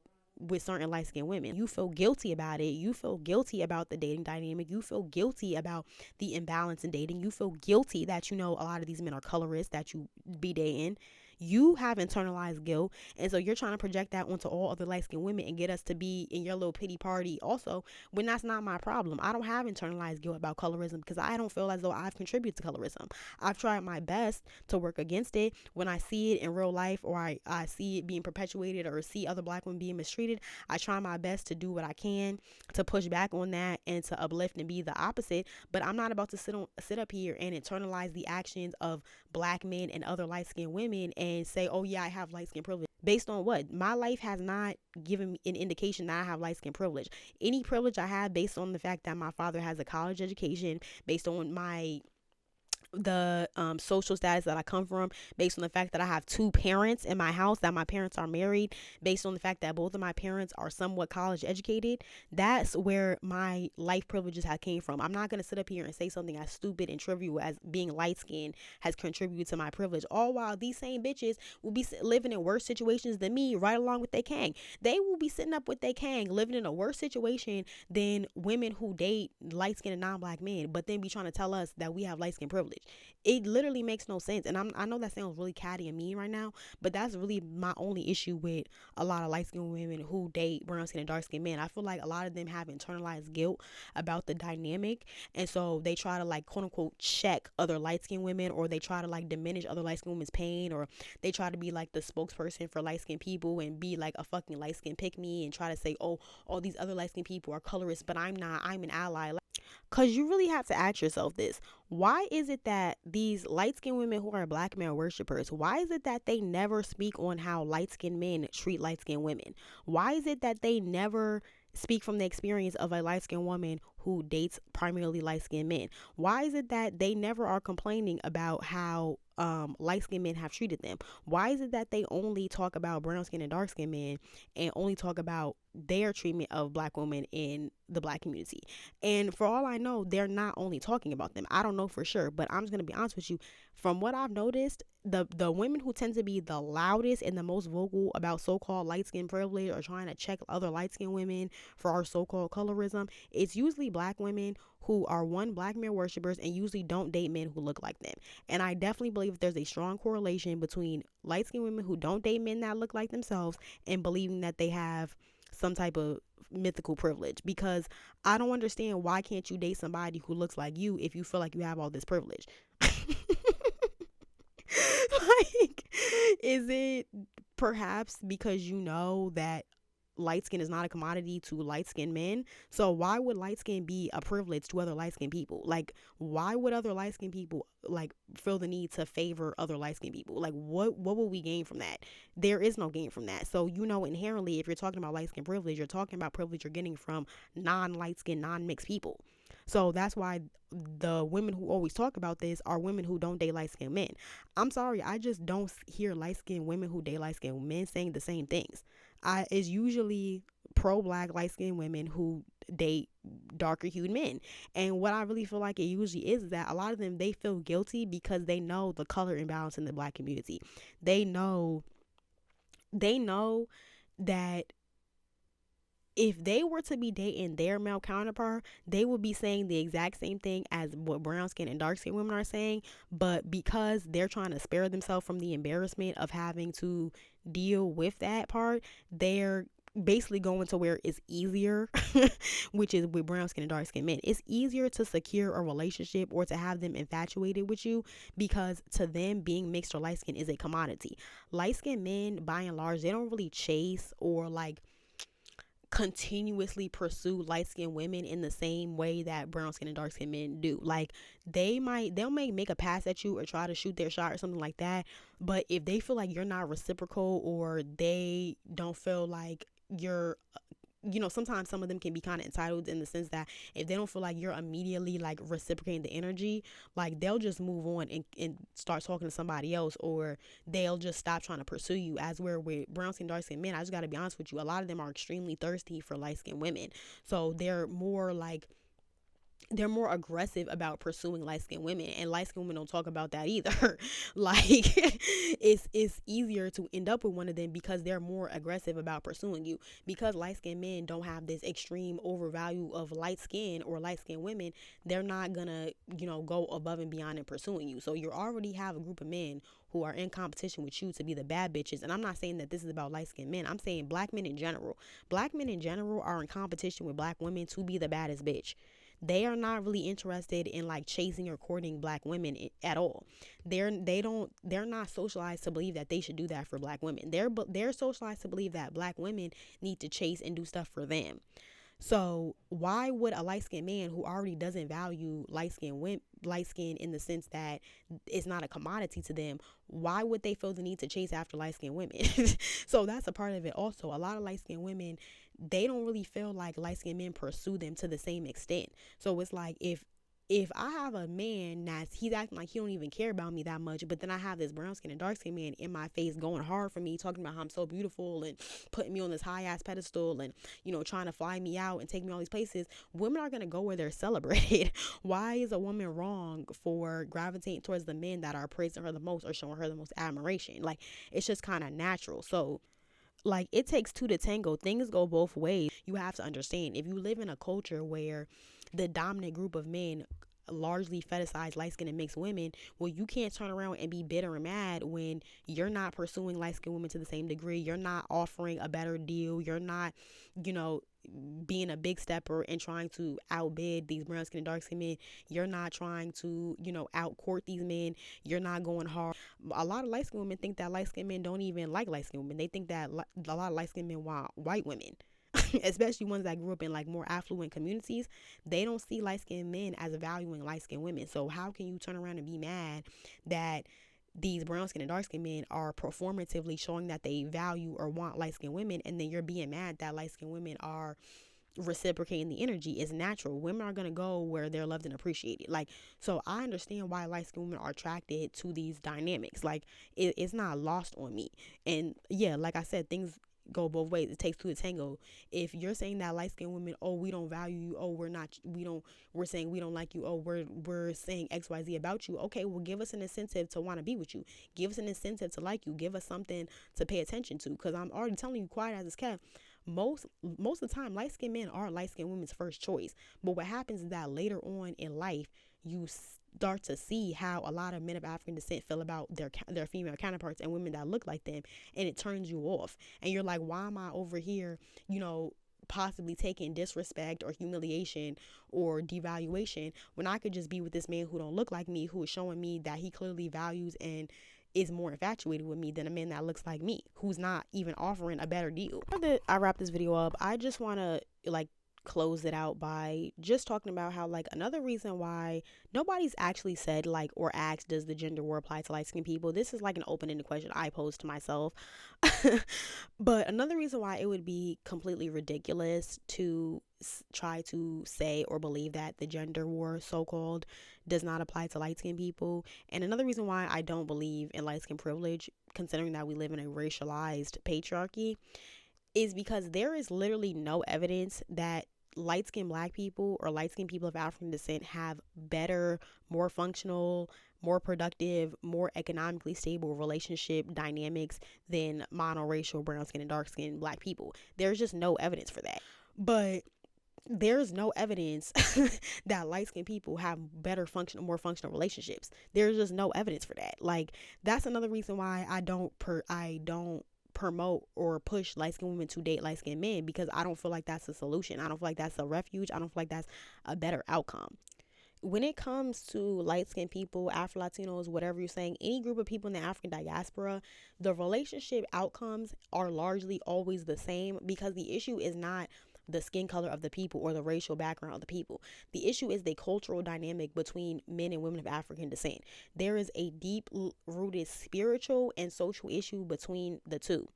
certain light-skinned women. You feel guilty about it. You feel guilty about the dating dynamic. You feel guilty about the imbalance in dating. You feel guilty that a lot of these men are colorists that you be dating. You have internalized guilt, and so you're trying to project that onto all other light-skinned women and get us to be in your little pity party also, when that's not my problem. I don't have internalized guilt about colorism, because I don't feel as though I've contributed to colorism. I've tried my best to work against it. When I see it in real life, or I see it being perpetuated, or see other black women being mistreated, I try my best to do what I can to push back on that and to uplift and be the opposite. But I'm not about to sit up here and internalize the actions of black men and other light-skinned women and say, oh yeah, I have light skin privilege. Based on what? My life has not given me an indication that I have light skin privilege. Any privilege I have based on the fact that my father has a college education, based on the social status that I come from, based on the fact that I have two parents in my house, that my parents are married, based on the fact that both of my parents are somewhat college educated. That's where my life privileges have came from. I'm not going to sit up here and say something as stupid and trivial as being light skinned has contributed to my privilege, all while these same bitches will be living in worse situations than me right along with their king. They will be sitting up with their king living in a worse situation than women who date light skinned and non-black men, but then be trying to tell us that we have light skin privilege. privilege. It literally makes no sense. And I know that sounds really catty and mean right now, but that's really my only issue with a lot of light-skinned women who date brown-skinned and dark-skinned men. I feel like a lot of them have internalized guilt about the dynamic, and so they try to like quote unquote check other light-skinned women, or they try to like diminish other light-skinned women's pain, or they try to be like the spokesperson for light-skinned people and be like a fucking light-skinned pick-me and try to say, oh, all these other light-skinned people are colorists, but I'm not, I'm an ally. Because you really have to ask yourself this. Why is it that these light-skinned women who are black male worshipers, why is it that they never speak on how light-skinned men treat light-skinned women? Why is it that they never speak from the experience of a light-skinned woman who dates primarily light-skinned men? Why is it that they never are complaining about how light-skinned men have treated them? Why is it that they only talk about brown-skinned and dark-skinned men and only talk about their treatment of black women in the black community? And for all I know, they're not only talking about them. I don't know for sure, but I'm just going to be honest with you. From what I've noticed, the women who tend to be the loudest and the most vocal about so-called light-skinned privilege or trying to check other light-skinned women for our so-called colorism, it's usually black women who are black male worshipers and usually don't date men who look like them. And I definitely believe there's a strong correlation between light-skinned women who don't date men that look like themselves and believing that they have some type of mythical privilege. Because I don't understand, why can't you date somebody who looks like you if you feel like you have all this privilege? Like, is it perhaps because you know that light skin is not a commodity to light skinned men? So why would light skin be a privilege to other light skinned people? Like, why would other light skinned people like feel the need to favor other light skinned people? Like, what will we gain from that? There is no gain from that. So, you know, inherently, if you're talking about light skin privilege, you're talking about privilege you're getting from non-light skin, non-mixed people. So that's why the women who always talk about this are women who don't date light-skinned men. I'm sorry, I just don't hear light-skinned women who date light-skinned men saying the same things. It's usually pro-black light-skinned women who date darker hued men. And what I really feel like it usually is that a lot of them, they feel guilty because they know the color imbalance in the black community. They know that if they were to be dating their male counterpart, they would be saying the exact same thing as what brown skin and dark skin women are saying. But because they're trying to spare themselves from the embarrassment of having to deal with that part, they're basically going to where it's easier, which is with brown skin and dark skin men. It's easier to secure a relationship or to have them infatuated with you because to them, being mixed or light skin is a commodity. Light skinned men, by and large, they don't really chase or like continuously pursue light-skinned women in the same way that brown-skinned and dark-skinned men do. Like, they'll make a pass at you or try to shoot their shot or something like that, but if they feel like you're not reciprocal or they don't feel like you're, you know, sometimes some of them can be kind of entitled in the sense that if they don't feel like you're immediately like reciprocating the energy, like they'll just move on and start talking to somebody else, or they'll just stop trying to pursue you. As where with brown skin, dark skin men, I just got to be honest with you, a lot of them are extremely thirsty for light skinned women. So they're more aggressive about pursuing light-skinned women, and light-skinned women don't talk about that either. Like, it's easier to end up with one of them because they're more aggressive about pursuing you. Because light-skinned men don't have this extreme overvalue of light skin or light-skinned women, they're not gonna, you know, go above and beyond in pursuing you. So you already have a group of men who are in competition with you to be the bad bitches. And I'm not saying that this is about light-skinned men. I'm saying black men in general. Black men in general are in competition with black women to be the baddest bitch. They are not really interested in like chasing or courting black women at all. They're not socialized to believe that they should do that for black women. They're socialized to believe that black women need to chase and do stuff for them. So why would a light-skinned man who already doesn't value light skin in the sense that it's not a commodity to them, why would they feel the need to chase after light-skinned women? So that's a part of it also. A lot of light-skinned women, they don't really feel like light-skinned men pursue them to the same extent. So it's like if I have a man he's acting like he don't even care about me that much, but then I have this brown skin and dark skin man in my face going hard for me, talking about how I'm so beautiful and putting me on this high ass pedestal and, you know, trying to fly me out and take me all these places, women are going to go where they're celebrated. Why is a woman wrong for gravitating towards the men that are praising her the most or showing her the most admiration? Like, it's just kind of natural. So like, it takes two to tango. Things go both ways. You have to understand, if you live in a culture where the dominant group of men largely fetishize light-skinned and mixed women, well, you can't turn around and be bitter and mad when you're not pursuing light-skinned women to the same degree. You're not offering a better deal. You're not, being a big stepper and trying to outbid these brown skinned and dark skinned men. You're not trying to, out court these men. You're not going hard. A lot of light skinned women think that light skinned men don't even like light skinned women. They think that a lot of light skinned men want white women. Especially ones that grew up in like more affluent communities. They don't see light skinned men as valuing light skinned women. So how can you turn around and be mad that these brown skinned and dark skinned men are performatively showing that they value or want light skinned women, and then you're being mad that light skinned women are reciprocating the energy? Is natural. Women are going to go where they're loved and appreciated. So I understand why light skinned women are attracted to these dynamics. It's not lost on me. And yeah, like I said, things go both ways. It takes two to tango. If you're saying that light skinned women, oh, we don't value you, oh, we're saying we don't like you, oh, we're saying XYZ about you, okay, well, give us an incentive to want to be with you. Give us an incentive to like you. Give us something to pay attention to. Because I'm already telling you, quiet as it's kept, most of the time, light skinned men are light skinned women's first choice. But what happens is that later on in life, you start to see how a lot of men of African descent feel about their female counterparts and women that look like them, and it turns you off. And you're like, why am I over here, possibly taking disrespect or humiliation or devaluation when I could just be with this man who don't look like me, who is showing me that he clearly values and is more infatuated with me than a man that looks like me, who's not even offering a better deal. Now that I wrap this video up, I just want to close it out by just talking about how another reason why nobody's actually said or asked, does the gender war apply to light-skinned people? This is an open-ended question I posed to myself. But another reason why it would be completely ridiculous to try to say or believe that the gender war, so-called, does not apply to light-skinned people, and another reason why I don't believe in light-skinned privilege, considering that we live in a racialized patriarchy, is because there is literally no evidence that light-skinned black people or light-skinned people of African descent have better, more functional, more productive, more economically stable relationship dynamics than monoracial brown-skinned and dark-skinned black people. There's just no evidence for that. But there's no evidence that light-skinned people have more functional relationships. There's just no evidence for that. That's another reason why I don't promote or push light-skinned women to date light-skinned men, because I don't feel like that's a solution. I don't feel like that's a refuge. I don't feel like that's a better outcome. When it comes to light-skinned people, Afro-Latinos, whatever you're saying, any group of people in the African diaspora, the relationship outcomes are largely always the same, because the issue is not the skin color of the people or the racial background of the people. The issue is the cultural dynamic between men and women of African descent. There is a deep-rooted spiritual and social issue between the two.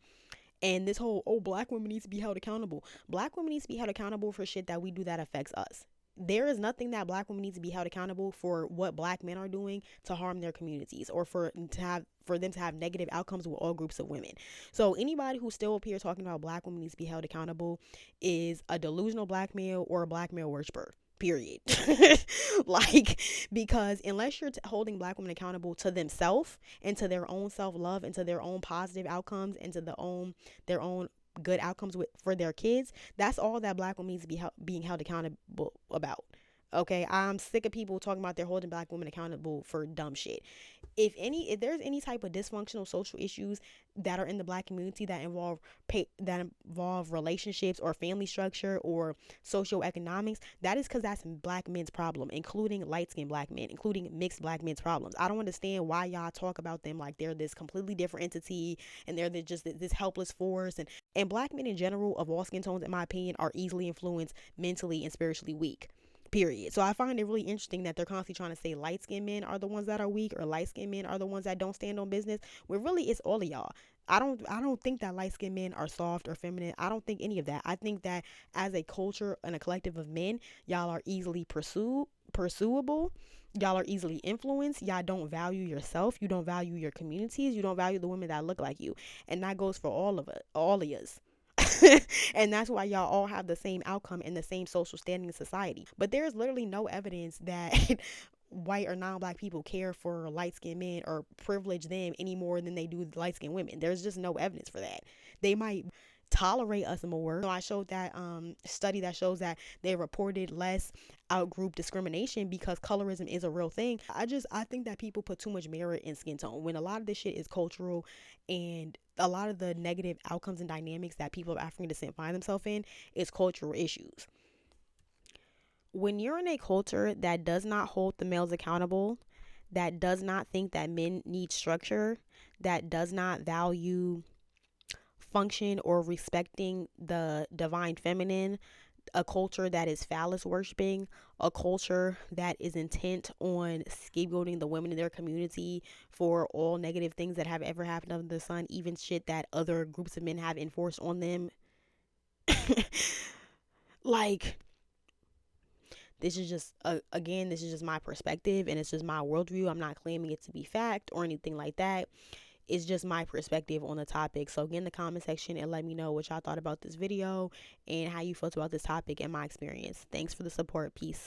And this whole, black women need to be held accountable. Black women need to be held accountable for shit that we do that affects us. There is nothing that black women need to be held accountable for what black men are doing to harm their communities, or for them to have negative outcomes with all groups of women. So anybody who's still up here talking about black women needs to be held accountable is a delusional black male or a black male worshiper. Period. Because unless you're holding black women accountable to themselves and to their own self-love and to their own positive outcomes and to their own good outcomes for their kids, that's all that black women needs to be being held accountable about. Okay, I'm sick of people talking about they're holding black women accountable for dumb shit. If there's any type of dysfunctional social issues that are in the black community that involve relationships or family structure or socioeconomics, that is because that's black men's problem, including light-skinned black men, including mixed black men's problems. I don't understand why y'all talk about them like they're this completely different entity and they're just this helpless force. And black men in general, of all skin tones, in my opinion, are easily influenced, mentally and spiritually weak. Period. So I find it really interesting that they're constantly trying to say light-skinned men are the ones that are weak, or light-skinned men are the ones that don't stand on business, when really it's all of y'all. I don't think that light-skinned men are soft or feminine. I don't think any of that. I think that as a culture and a collective of men, y'all are easily pursuable. Y'all are easily influenced. Y'all don't value yourself. You don't value your communities. You don't value the women that look like you. And that goes for all of us. And that's why y'all all have the same outcome and the same social standing in society. But there's literally no evidence that white or non-black people care for light-skinned men or privilege them any more than they do light-skinned women. There's just no evidence for that. They might tolerate us more. So I showed that study that shows that they reported less out-group discrimination because colorism is a real thing. I think that people put too much merit in skin tone when a lot of this shit is cultural, and a lot of the negative outcomes and dynamics that people of African descent find themselves in is cultural issues. When you're in a culture that does not hold the males accountable, that does not think that men need structure, that does not value function or respecting the divine feminine, a culture that is phallus worshiping, a culture that is intent on scapegoating the women in their community for all negative things that have ever happened under the sun, even shit that other groups of men have enforced on them. Like, this is just again, this is just my perspective, and it's just my worldview. I'm not claiming it to be fact or anything like that. It's just my perspective on the topic. So get in the comment section and let me know what y'all thought about this video and how you felt about this topic and my experience. Thanks for the support. Peace.